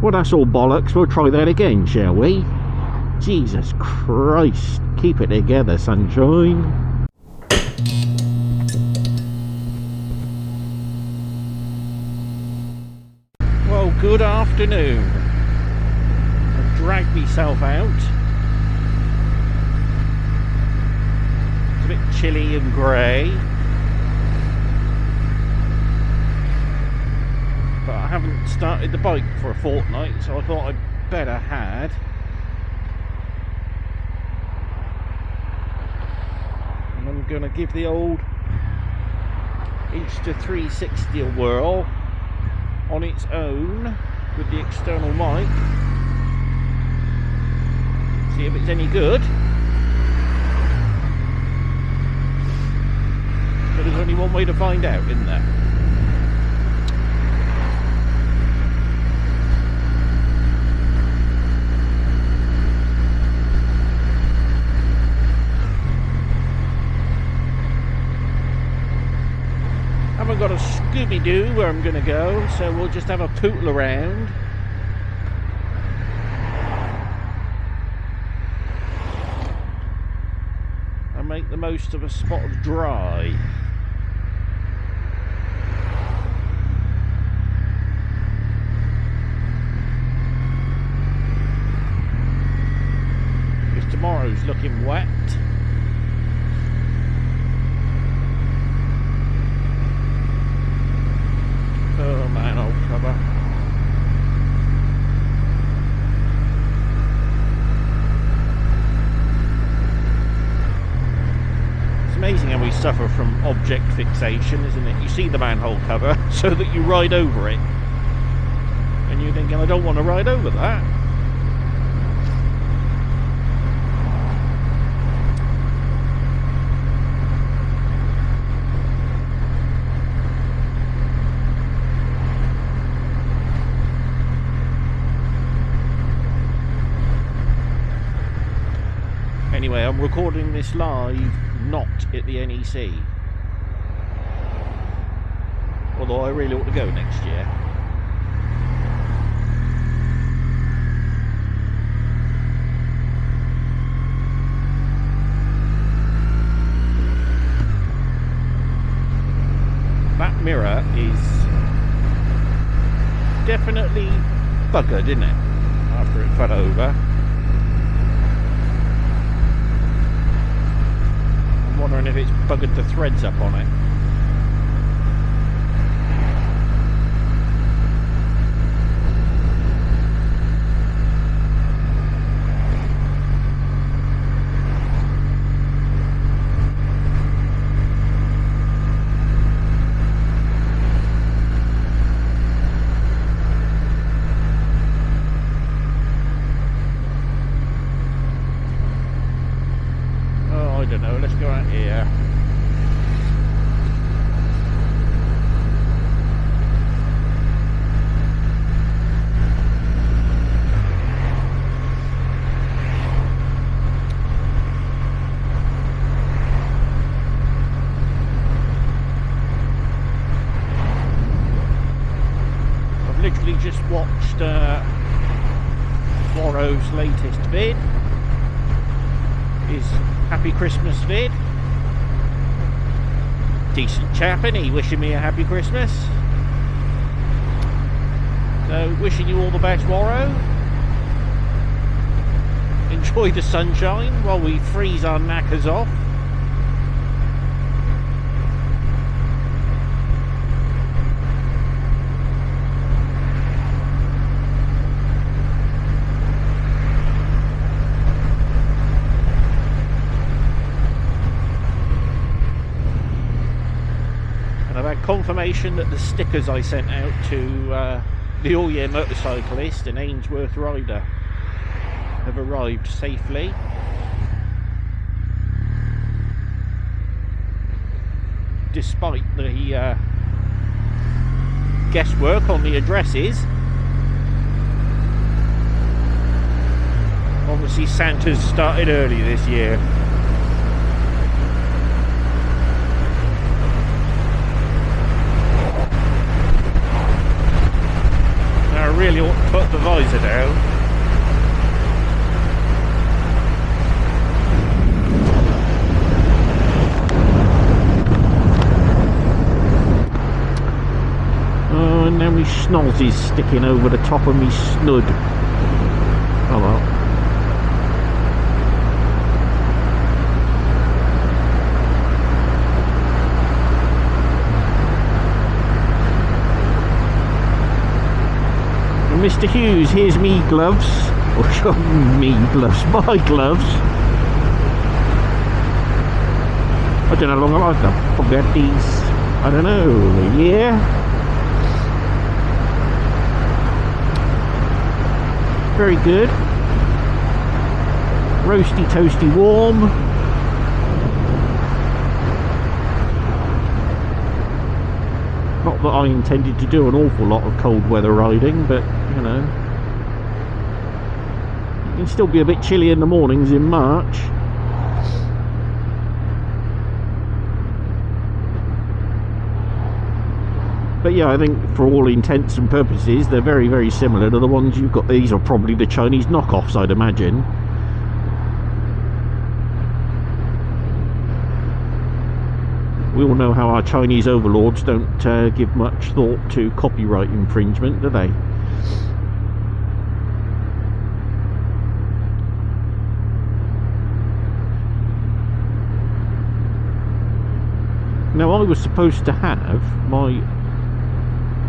Well, that's all bollocks. We'll try that again, shall we? Jesus Christ. Keep it together, sunshine. Well, good afternoon. I've dragged myself out. It's a bit chilly and grey. But I haven't started the bike for a fortnight, so I thought I'd better had. And I'm going to give the old Insta 360 a whirl on its own with the external mic. See if it's any good. But there's only one way to find out, isn't there? Haven't got a Scooby-Doo where I'm going to go, so we'll just have a pootle around. And make the most of a spot of dry. Because tomorrow's looking wet. Oh man, old cover. It's amazing how we suffer from object fixation, isn't it? You see the manhole cover so that you ride over it. And you're thinking, I don't want to ride over that. Anyway, I'm recording this live, not at the NEC. Although I really ought to go next year. That mirror is definitely buggered, isn't it? After it fell over. Wondering if it's buggered the threads up on it. I don't know, let's go out here. I've literally just watched Warro's latest vid. His Happy Christmas vid. Decent chap, isn't he? Wishing me a happy Christmas. So, wishing you all the best, Warro. Enjoy the sunshine while we freeze our knackers off. Confirmation that the stickers I sent out to the all-year motorcyclist and Ainsworth rider have arrived safely. Despite the guesswork on the addresses. Obviously Santa's started early this year. really ought to put the visor down. Oh, and now my schnoz is sticking over the top of me snud. Oh well. Mr. Hughes, here's me gloves. Or me gloves, my gloves. I don't know how long I've had them. Probably had these, I don't know, a year. Very good. Roasty, toasty, warm. Not that I intended to do an awful lot of cold weather riding, but you know, it can still be a bit chilly in the mornings in March. But yeah, I think for all intents and purposes they're very, very similar to the ones you've got. These are probably the Chinese knockoffs, I'd imagine. We all know how our Chinese overlords don't give much thought to copyright infringement, do they? Now, I was supposed to have my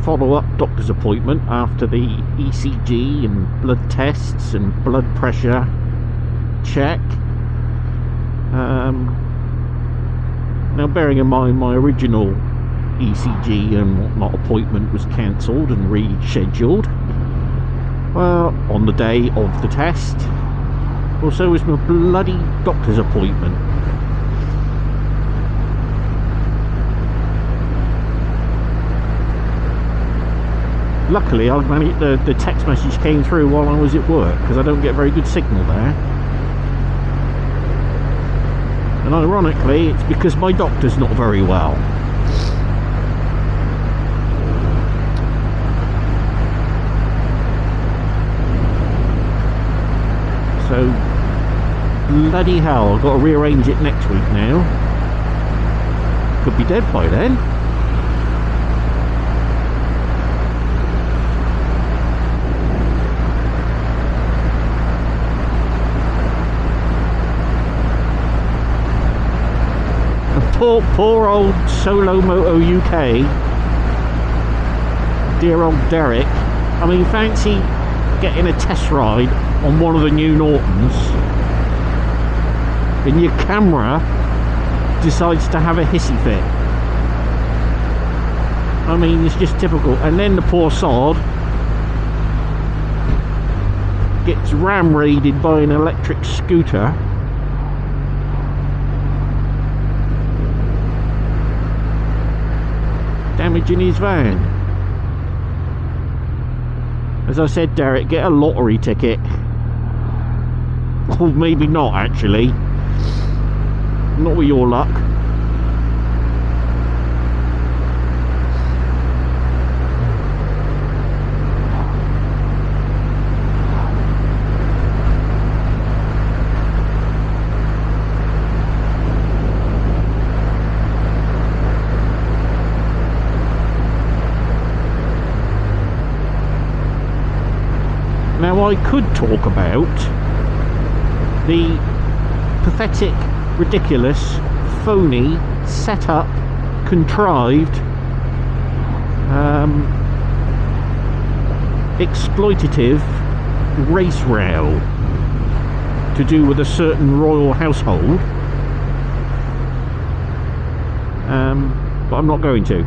follow-up doctor's appointment after the ECG and blood tests and blood pressure check. Now, bearing in mind my original ECG and whatnot appointment was cancelled and rescheduled, well, on the day of the test. Well, so was my bloody doctor's appointment. Luckily, I managed, the text message came through while I was at work, because I don't get very good signal there. And ironically, it's because my doctor's not very well. So, bloody hell, I've got to rearrange it next week now. Could be dead by then. Poor old Solo Moto UK, dear old Derek. I mean, fancy getting a test ride on one of the new Nortons and your camera decides to have a hissy fit. I mean, it's just typical. And then the poor sod gets ram-raided by an electric scooter. Damaging his van. As I said, Derek, get a lottery ticket. Or maybe not, actually. Not with your luck. Now, I could talk about the pathetic, ridiculous, phony, set up, contrived, exploitative race row to do with a certain royal household, but I'm not going to.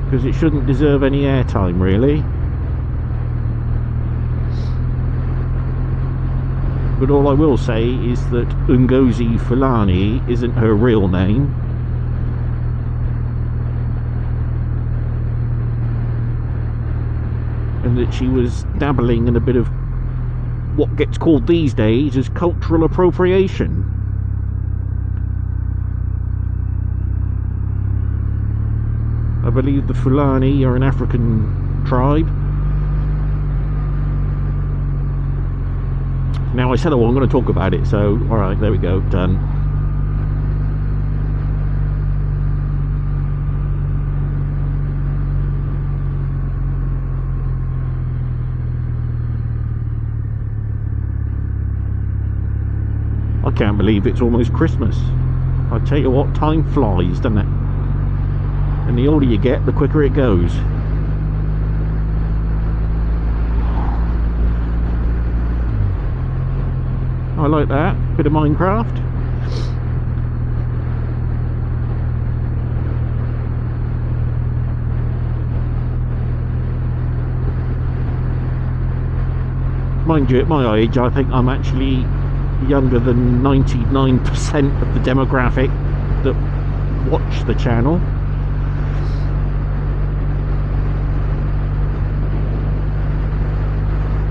Because it shouldn't deserve any airtime, really. But all I will say is that Ngozi Fulani isn't her real name. And that she was dabbling in a bit of what gets called these days as cultural appropriation. believe the Fulani are an African tribe. Now I said, oh, I'm going to talk about it, so alright, there we go, done. I can't believe it's almost Christmas. I tell you what, time flies, doesn't it? And the older you get, the quicker it goes. I like that. Bit of Minecraft. Mind you, at my age, I think I'm actually younger than 99% of the demographic that watch the channel.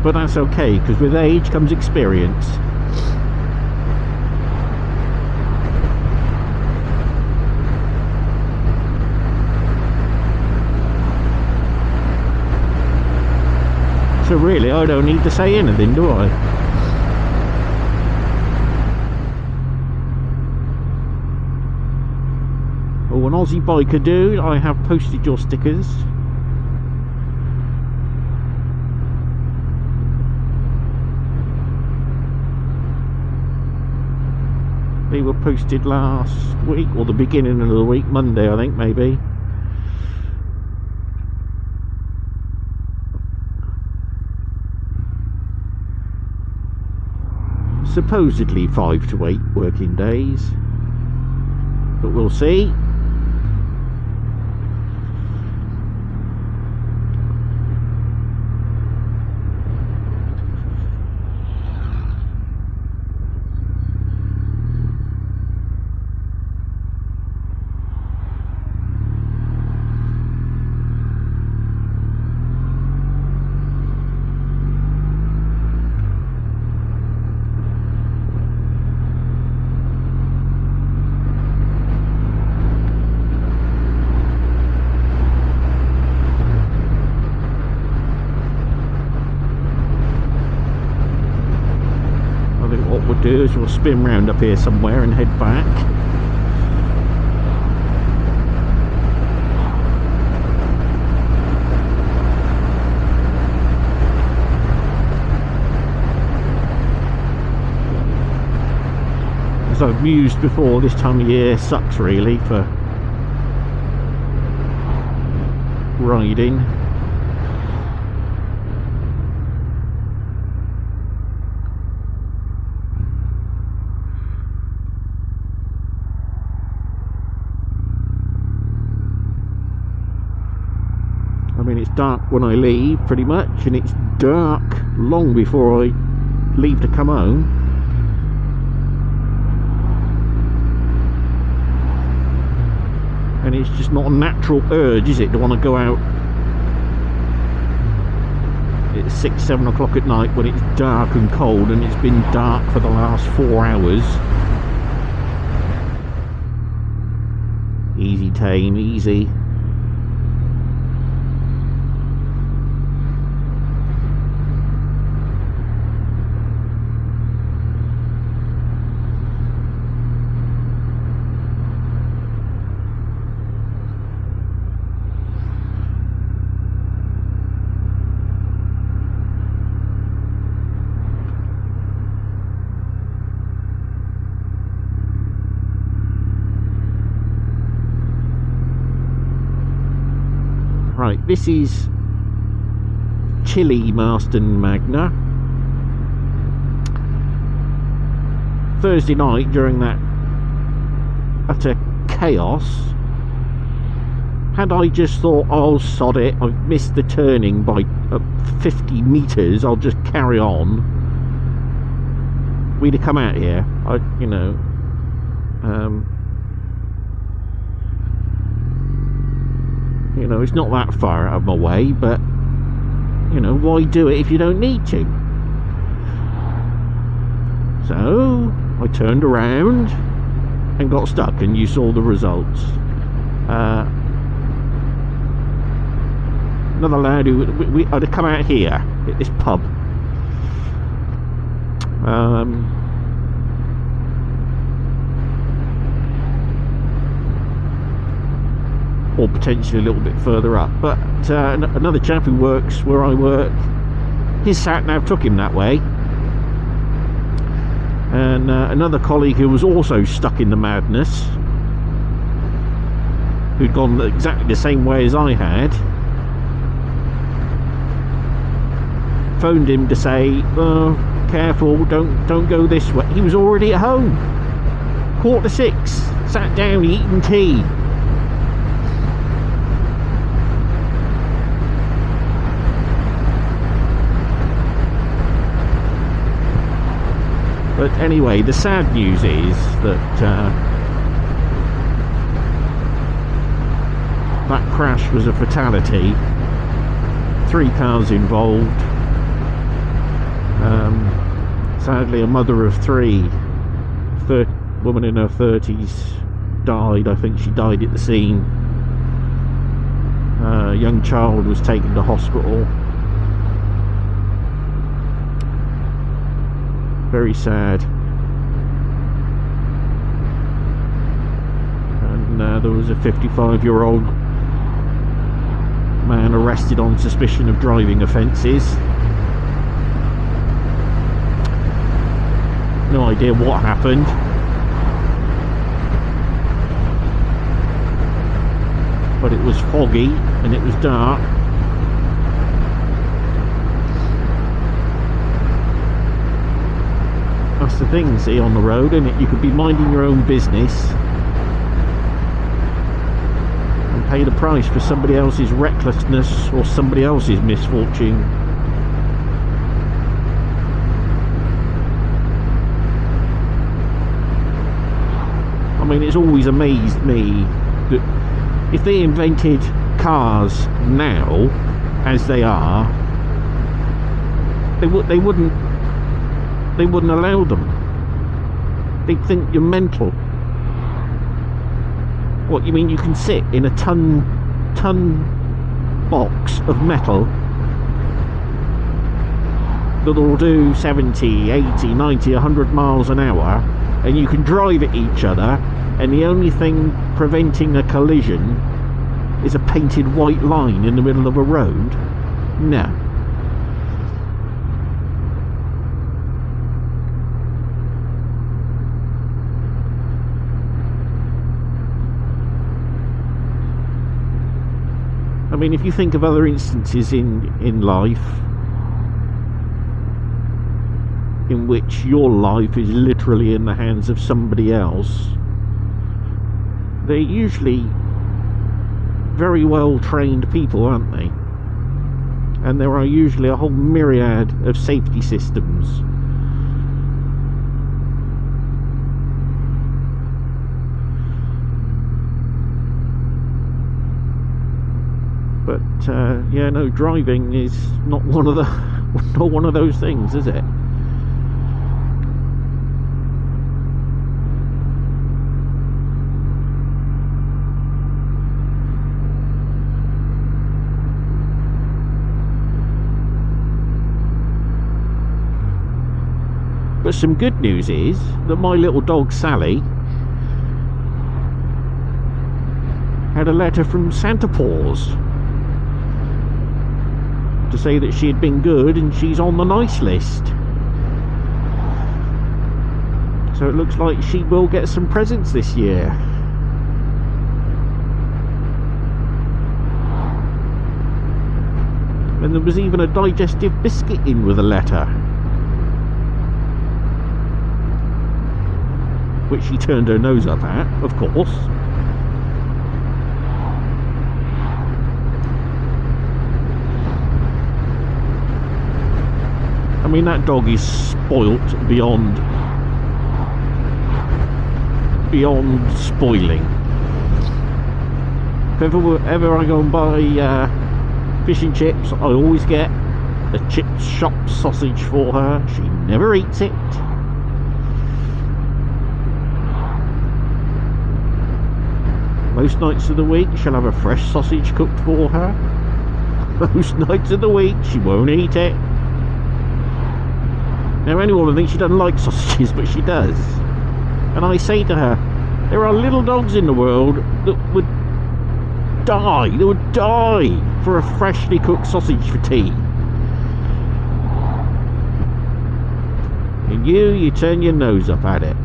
But that's okay, because with age comes experience. So really, I don't need to say anything, do I? Oh, an Aussie biker dude, I have posted your stickers. They were posted last week, or the beginning of the week, Monday I think, maybe. Supposedly 5 to 8 working days, but we'll see. Do is we'll spin round up here somewhere and head back. As I've mused before, this time of year sucks really for riding. I mean, it's dark when I leave, pretty much, and it's dark long before I leave to come home. And it's just not a natural urge, is it, to want to go out at 6, 7 o'clock at night when it's dark and cold, and it's been dark for the last 4 hours. Easy tame, easy. Right, this is Chile Marston Magna. Thursday night, during that utter chaos, had I just thought, oh sod it, I've missed the turning by 50 metres, I'll just carry on, we'd have come out here. You know, it's not that far out of my way, but you know, why do it if you don't need to? So I turned around and got stuck, and you saw the results. another lad who I'd have come out here at this pub. Or potentially a little bit further up, but another chap who works where I work, his sat nav took him that way, and another colleague who was also stuck in the madness, who'd gone exactly the same way as I had, phoned him to say, oh, careful, don't go this way. He was already at home, 5:45, sat down eating tea. But anyway, the sad news is that that crash was a fatality. 3 cars involved. Sadly, a mother of 3, woman in her 30s, died. I think she died at the scene. A young child was taken to hospital. Very sad. And there was a 55-year-old man arrested on suspicion of driving offences. No idea what happened. But it was foggy and it was dark. That's the thing, see, on the road, isn't it? You could be minding your own business and pay the price for somebody else's recklessness or somebody else's misfortune. I mean, it's always amazed me that if they invented cars now as they are, they wouldn't allow them. They'd think you're mental. What, you mean you can sit in a ton box of metal that'll do 70, 80, 90, 100 miles an hour, and you can drive at each other, and the only thing preventing a collision is a painted white line in the middle of a road? No. I mean, if you think of other instances in life in which your life is literally in the hands of somebody else, they're usually very well trained people, aren't they? And there are usually a whole myriad of safety systems. But yeah, no, driving is not one of those things, is it? But some good news is that my little dog Sally had a letter from Santa Paws to say that she had been good and she's on the nice list. So it looks like she will get some presents this year. And there was even a digestive biscuit in with a letter, which she turned her nose up at, of course. I mean, that dog is spoilt beyond spoiling. If ever I go and buy fish and chips, I always get a chip shop sausage for her. She never eats it. Most nights of the week she'll have a fresh sausage cooked for her. Most nights of the week she won't eat it. Now anyone would think she doesn't like sausages, but she does. And I say to her, there are little dogs in the world that would die for a freshly cooked sausage for tea. And you turn your nose up at it.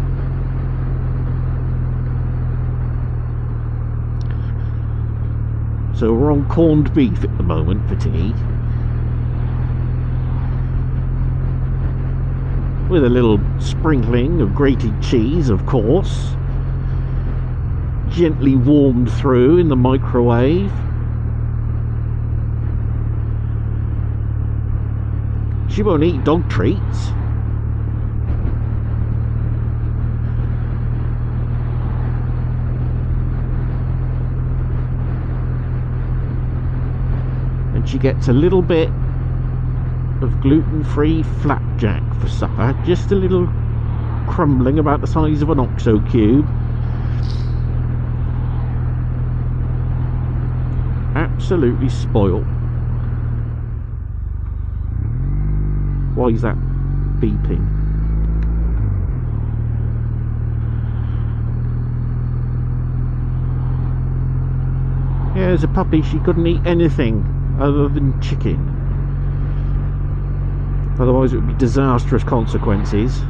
So we're on corned beef at the moment for tea, with a little sprinkling of grated cheese, of course, gently warmed through in the microwave. She won't eat dog treats. And she gets a little bit of gluten-free flapjack for supper, just a little crumbling about the size of an OXO cube. Absolutely spoiled. Why is that beeping? Yeah, as a puppy she couldn't eat anything other than chicken. Otherwise it would be disastrous consequences.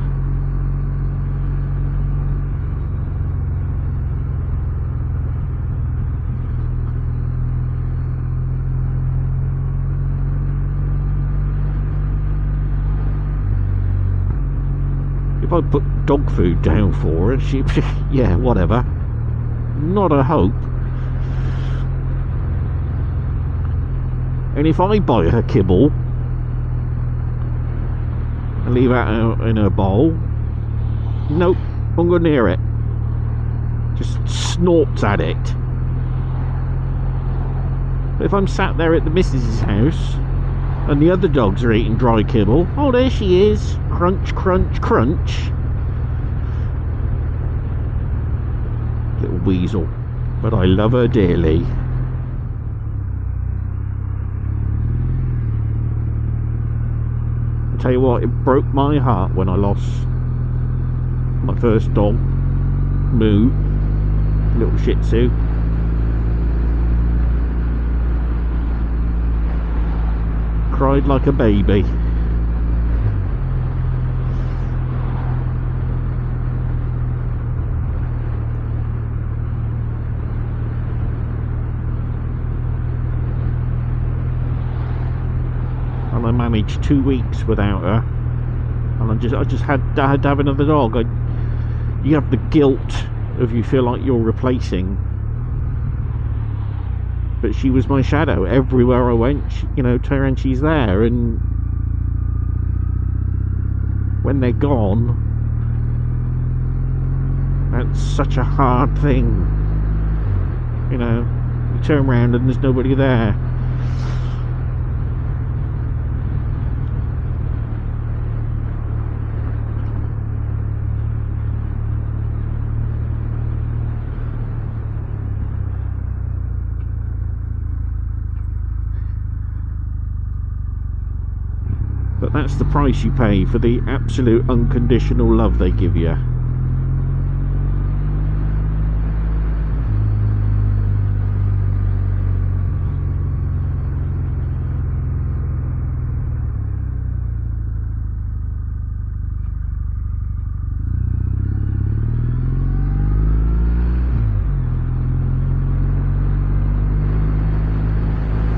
If I put dog food down for her, she'd be, yeah, whatever. Not a hope. And if I buy her kibble and leave it out in her bowl, nope, won't go near it. Just snorts at it. But if I'm sat there at the missus's house and the other dogs are eating dry kibble, oh, there she is. Crunch, crunch, crunch. Little weasel. But I love her dearly. I tell you what, it broke my heart when I lost my first dog, Moo, little Shih Tzu. Cried like a baby. And I managed 2 weeks without her, and I just had to have another dog. You have the guilt of, you feel like you're replacing, but she was my shadow everywhere I went. You know, turn around, she's there, and when they're gone, that's such a hard thing. You know, you turn around and there's nobody there. But that's the price you pay for the absolute unconditional love they give you.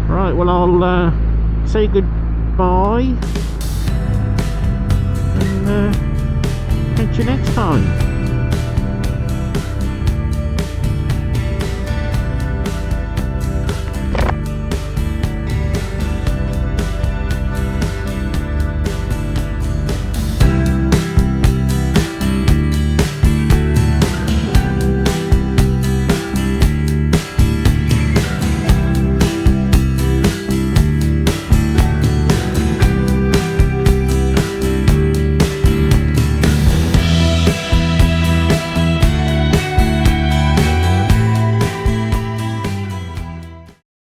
Right, well, I'll say goodbye. And catch you next time.